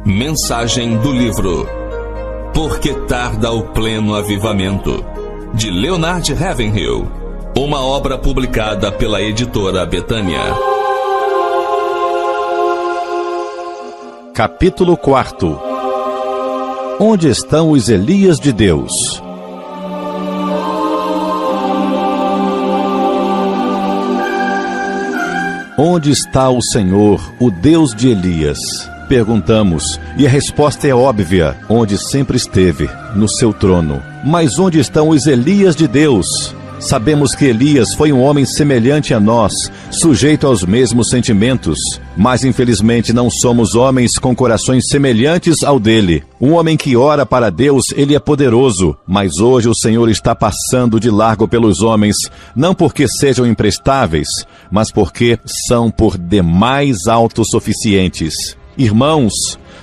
Mensagem do livro Por que tarda o pleno avivamento, de Leonard Ravenhill, uma obra publicada pela editora Betânia. Capítulo 4. Onde estão os Elias de Deus? Onde está o Senhor, o Deus de Elias? Perguntamos, e a resposta é óbvia: onde sempre esteve, no seu trono. Mas onde estão os Elias de Deus? Sabemos que Elias foi um homem semelhante a nós, sujeito aos mesmos sentimentos, mas infelizmente não somos homens com corações semelhantes ao dele. Um homem que ora para Deus, ele é poderoso, mas hoje o Senhor está passando de largo pelos homens, não porque sejam imprestáveis, mas porque são por demais autossuficientes. Irmãos,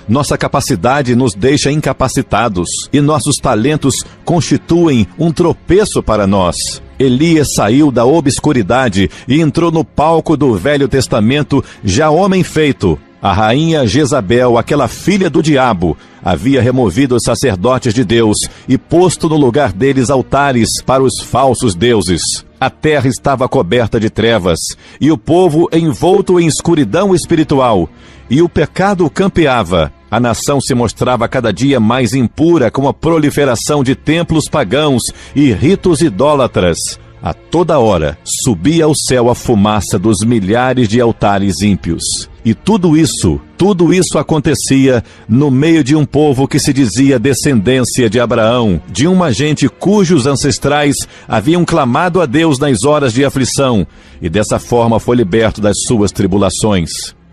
nossa capacidade nos deixa incapacitados e nossos talentos constituem um tropeço para nós. Elias saiu da obscuridade e entrou no palco do Velho Testamento já homem feito. A rainha Jezabel, aquela filha do diabo, havia removido os sacerdotes de Deus e posto no lugar deles altares para os falsos deuses. A terra estava coberta de trevas e o povo envolto em escuridão espiritual. E o pecado campeava. A nação se mostrava cada dia mais impura com a proliferação de templos pagãos e ritos idólatras. A toda hora subia ao céu a fumaça dos milhares de altares ímpios. E tudo isso acontecia no meio de um povo que se dizia descendência de Abraão, de uma gente cujos ancestrais haviam clamado a Deus nas horas de aflição, e dessa forma foi liberto das suas tribulações.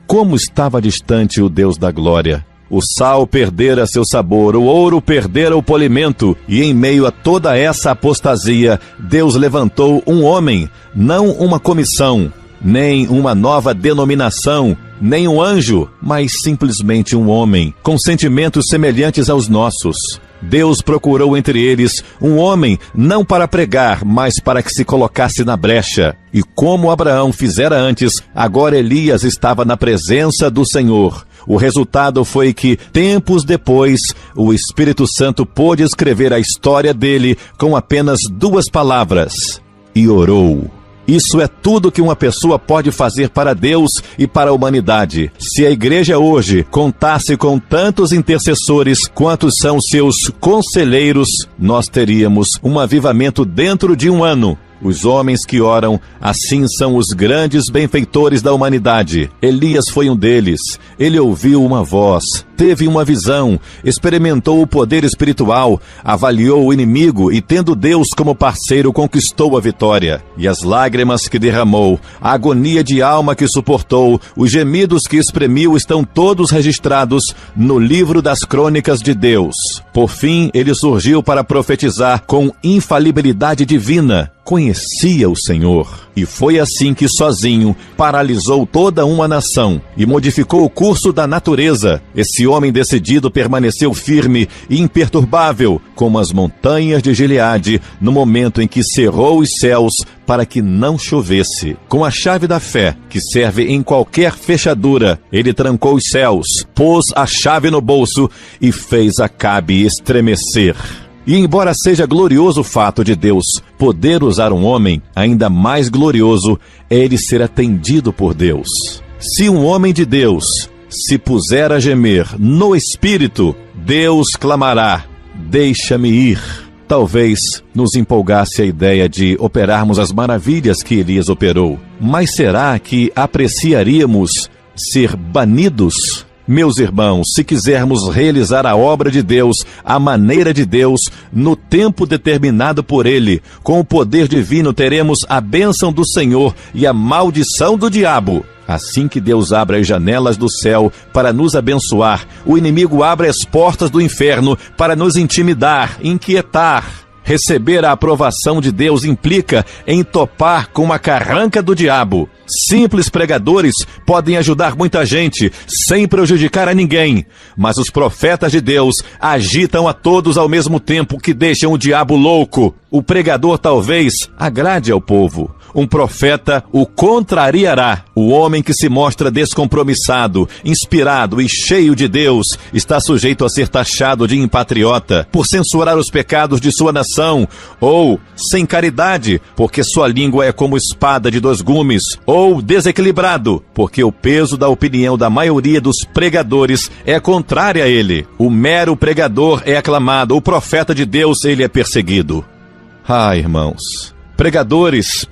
Como estava distante o Deus da glória! O sal perdera seu sabor, o ouro perdera o polimento, e em meio a toda essa apostasia, Deus levantou um homem, não uma comissão, nem uma nova denominação, nem um anjo, mas simplesmente um homem, com sentimentos semelhantes aos nossos. Deus procurou entre eles um homem, não para pregar, mas para que se colocasse na brecha. E como Abraão fizera antes, agora Elias estava na presença do Senhor. O resultado foi que, tempos depois, o Espírito Santo pôde escrever a história dele com apenas 2 palavras: e orou. Isso é tudo que uma pessoa pode fazer para Deus e para a humanidade. Se a igreja hoje contasse com tantos intercessores quantos são seus conselheiros, nós teríamos um avivamento dentro de um ano. Os homens que oram, assim são os grandes benfeitores da humanidade. Elias foi um deles. Ele ouviu uma voz, teve uma visão, experimentou o poder espiritual, avaliou o inimigo e, tendo Deus como parceiro, conquistou a vitória. E as lágrimas que derramou, a agonia de alma que suportou, os gemidos que exprimiu estão todos registrados no livro das crônicas de Deus. Por fim, ele surgiu para profetizar com infalibilidade divina. Conhecia o Senhor, e foi assim que sozinho paralisou toda uma nação e modificou o curso da natureza. Esse homem decidido permaneceu firme e imperturbável como as montanhas de Gileade no momento em que cerrou os céus para que não chovesse. Com a chave da fé, que serve em qualquer fechadura, ele trancou os céus, pôs a chave no bolso e fez Acabe estremecer. E embora seja glorioso o fato de Deus poder usar um homem, ainda mais glorioso é ele ser atendido por Deus. Se um homem de Deus se puser a gemer no Espírito, Deus clamará: deixa-me ir. Talvez nos empolgasse a ideia de operarmos as maravilhas que Elias operou. Mas será que apreciaríamos ser banidos? Meus irmãos, se quisermos realizar a obra de Deus, à maneira de Deus, no tempo determinado por Ele, com o poder divino teremos a bênção do Senhor e a maldição do diabo. Assim que Deus abre as janelas do céu para nos abençoar, o inimigo abre as portas do inferno para nos intimidar, inquietar. Receber a aprovação de Deus implica em topar com a carranca do diabo. Simples pregadores podem ajudar muita gente, sem prejudicar a ninguém. Mas os profetas de Deus agitam a todos ao mesmo tempo, que deixam o diabo louco. O pregador talvez agrade ao povo. Um profeta o contrariará. O homem que se mostra descompromissado, inspirado e cheio de Deus está sujeito a ser taxado de impatriota por censurar os pecados de sua nação, ou sem caridade, porque sua língua é como espada de dois gumes, ou desequilibrado, porque o peso da opinião da maioria dos pregadores é contrária a ele. O mero pregador é aclamado, o profeta de Deus, ele é perseguido. Irmãos, pregadores,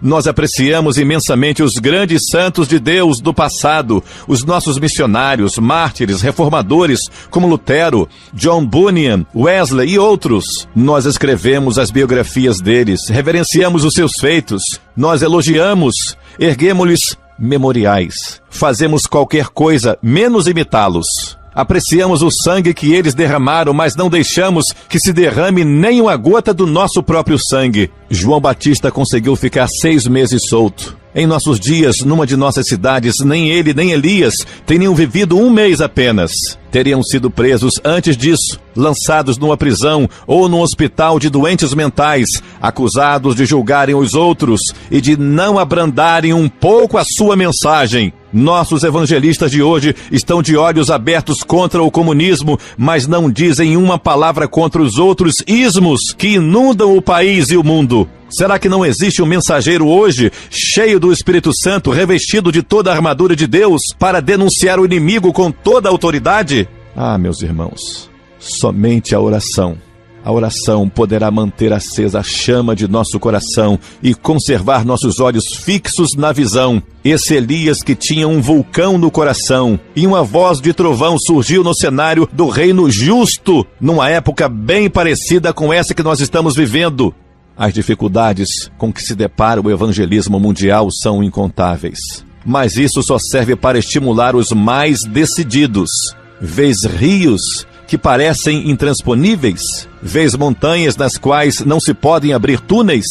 nós apreciamos imensamente os grandes santos de Deus do passado, os nossos missionários, mártires, reformadores, como Lutero, John Bunyan, Wesley e outros. Nós escrevemos as biografias deles, reverenciamos os seus feitos, nós elogiamos, erguemos-lhes memoriais, fazemos qualquer coisa menos imitá-los. Apreciamos o sangue que eles derramaram, mas não deixamos que se derrame nem uma gota do nosso próprio sangue. João Batista conseguiu ficar 6 meses solto. Em nossos dias, numa de nossas cidades, nem ele nem Elias teriam vivido 1 mês apenas. Teriam sido presos antes disso, lançados numa prisão ou num hospital de doentes mentais, acusados de julgarem os outros e de não abrandarem um pouco a sua mensagem. Nossos evangelistas de hoje estão de olhos abertos contra o comunismo, mas não dizem uma palavra contra os outros ismos que inundam o país e o mundo. Será que não existe um mensageiro hoje, cheio do Espírito Santo, revestido de toda a armadura de Deus, para denunciar o inimigo com toda a autoridade? Meus irmãos, somente a oração poderá manter acesa a chama de nosso coração e conservar nossos olhos fixos na visão. Esse Elias que tinha um vulcão no coração e uma voz de trovão surgiu no cenário do reino justo, numa época bem parecida com essa que nós estamos vivendo. As dificuldades com que se depara o evangelismo mundial são incontáveis. Mas isso só serve para estimular os mais decididos. Vês rios que parecem intransponíveis? Vês montanhas nas quais não se podem abrir túneis?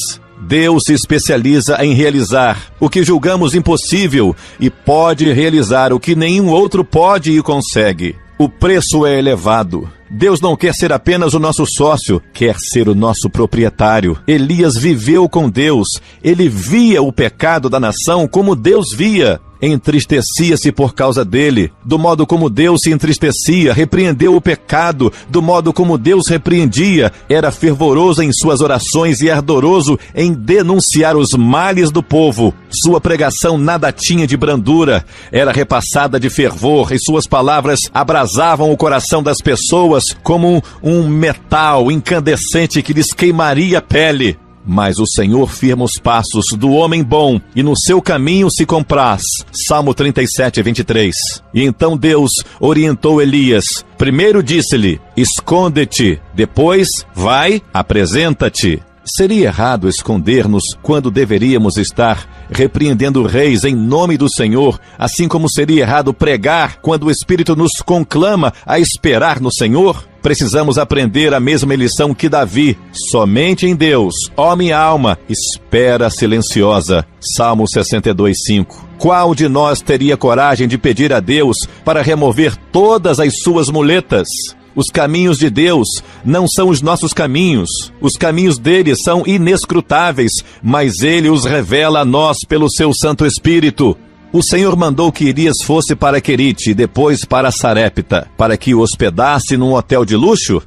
Deus se especializa em realizar o que julgamos impossível e pode realizar o que nenhum outro pode e consegue. O preço é elevado. Deus não quer ser apenas o nosso sócio, quer ser o nosso proprietário. Elias viveu com Deus. Ele via o pecado da nação como Deus via. Entristecia-se por causa dele. Do modo como Deus se entristecia, repreendeu o pecado. Do modo como Deus repreendia, era fervoroso em suas orações e ardoroso em denunciar os males do povo. Sua pregação nada tinha de brandura, era repassada de fervor, e suas palavras abrasavam o coração das pessoas como um metal incandescente que lhes queimaria a pele. Mas o Senhor firma os passos do homem bom, e no seu caminho se compraz. Salmo 37, 23. E então Deus orientou Elias. Primeiro disse-lhe, esconde-te. Depois, vai, apresenta-te. Seria errado esconder-nos quando deveríamos estar repreendendo reis em nome do Senhor, assim como seria errado pregar quando o Espírito nos conclama a esperar no Senhor? Precisamos aprender a mesma lição que Davi. Somente em Deus, ó minha alma, espera silenciosa. Salmo 62, 5. Qual de nós teria coragem de pedir a Deus para remover todas as suas muletas? Os caminhos de Deus não são os nossos caminhos. Os caminhos dele são inescrutáveis, mas ele os revela a nós pelo seu Santo Espírito. O Senhor mandou que Elias fosse para Querite e depois para Sarepta, para que o hospedasse num hotel de luxo?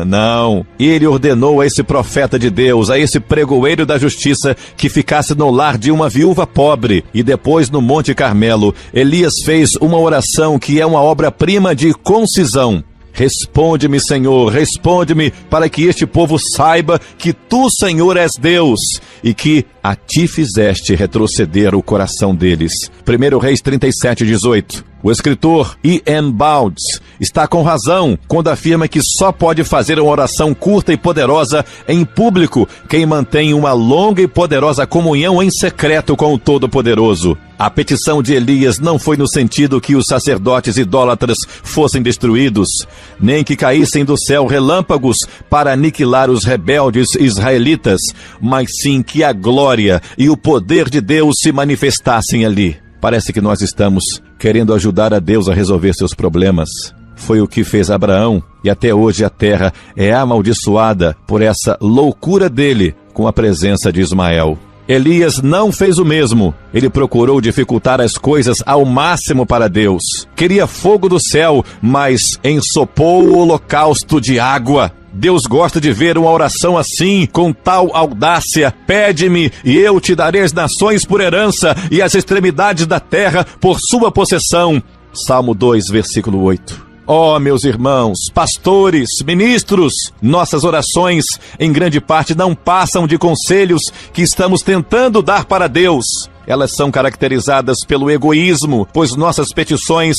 Não. Ele ordenou a esse profeta de Deus, a esse pregoeiro da justiça, que ficasse no lar de uma viúva pobre. E depois, no Monte Carmelo, Elias fez uma oração que é uma obra-prima de concisão. Responde-me, Senhor, responde-me, para que este povo saiba que tu, Senhor, és Deus, e que a ti fizeste retroceder o coração deles. 1 Reis 37, 18. O escritor E.M. Bounds está com razão quando afirma que só pode fazer uma oração curta e poderosa em público quem mantém uma longa e poderosa comunhão em secreto com o Todo-Poderoso. A petição de Elias não foi no sentido que os sacerdotes idólatras fossem destruídos, nem que caíssem do céu relâmpagos para aniquilar os rebeldes israelitas, mas sim que a glória e o poder de Deus se manifestassem ali. Parece que nós estamos querendo ajudar a Deus a resolver seus problemas. Foi o que fez Abraão, e até hoje a terra é amaldiçoada por essa loucura dele com a presença de Ismael. Elias não fez o mesmo. Ele procurou dificultar as coisas ao máximo para Deus. Queria fogo do céu, mas ensopou o holocausto de água. Deus gosta de ver uma oração assim, com tal audácia. Pede-me, e eu te darei as nações por herança, e as extremidades da terra por sua possessão. Salmo 2, versículo 8. Ó, meus irmãos, pastores, ministros, nossas orações, em grande parte, não passam de conselhos que estamos tentando dar para Deus. Elas são caracterizadas pelo egoísmo, pois nossas petições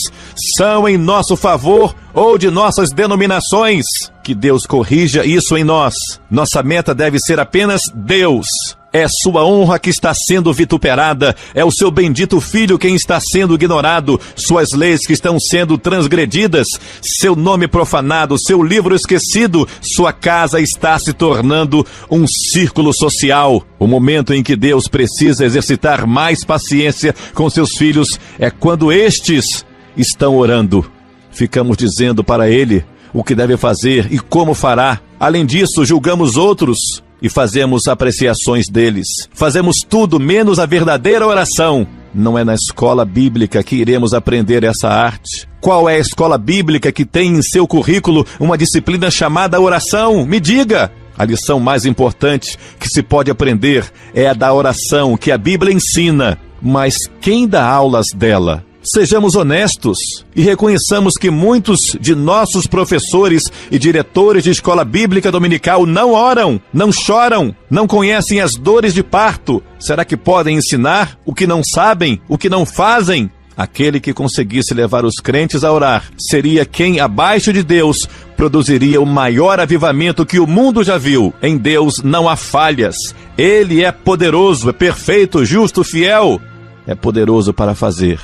são em nosso favor ou de nossas denominações. Que Deus corrija isso em nós. Nossa meta deve ser apenas Deus. É sua honra que está sendo vituperada, é o seu bendito Filho quem está sendo ignorado, suas leis que estão sendo transgredidas, seu nome profanado, seu livro esquecido, sua casa está se tornando um círculo social. O momento em que Deus precisa exercitar mais paciência com seus filhos é quando estes estão orando. Ficamos dizendo para Ele o que deve fazer e como fará. Além disso, julgamos outros e fazemos apreciações deles. Fazemos tudo menos a verdadeira oração. Não é na escola bíblica que iremos aprender essa arte. Qual é a escola bíblica que tem em seu currículo uma disciplina chamada oração? Me diga! A lição mais importante que se pode aprender é a da oração que a Bíblia ensina. Mas quem dá aulas dela? Sejamos honestos e reconheçamos que muitos de nossos professores e diretores de escola bíblica dominical não oram, não choram, não conhecem as dores de parto. Será que podem ensinar o que não sabem, o que não fazem? Aquele que conseguisse levar os crentes a orar seria quem, abaixo de Deus, produziria o maior avivamento que o mundo já viu. Em Deus não há falhas. Ele é poderoso, é perfeito, justo, fiel. É poderoso para fazer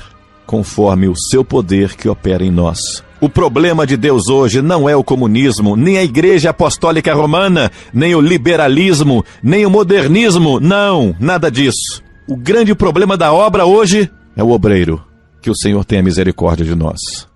conforme o seu poder que opera em nós. O problema de Deus hoje não é o comunismo, nem a Igreja Apostólica Romana, nem o liberalismo, nem o modernismo. Não, nada disso. O grande problema da obra hoje é o obreiro. Que o Senhor tenha misericórdia de nós.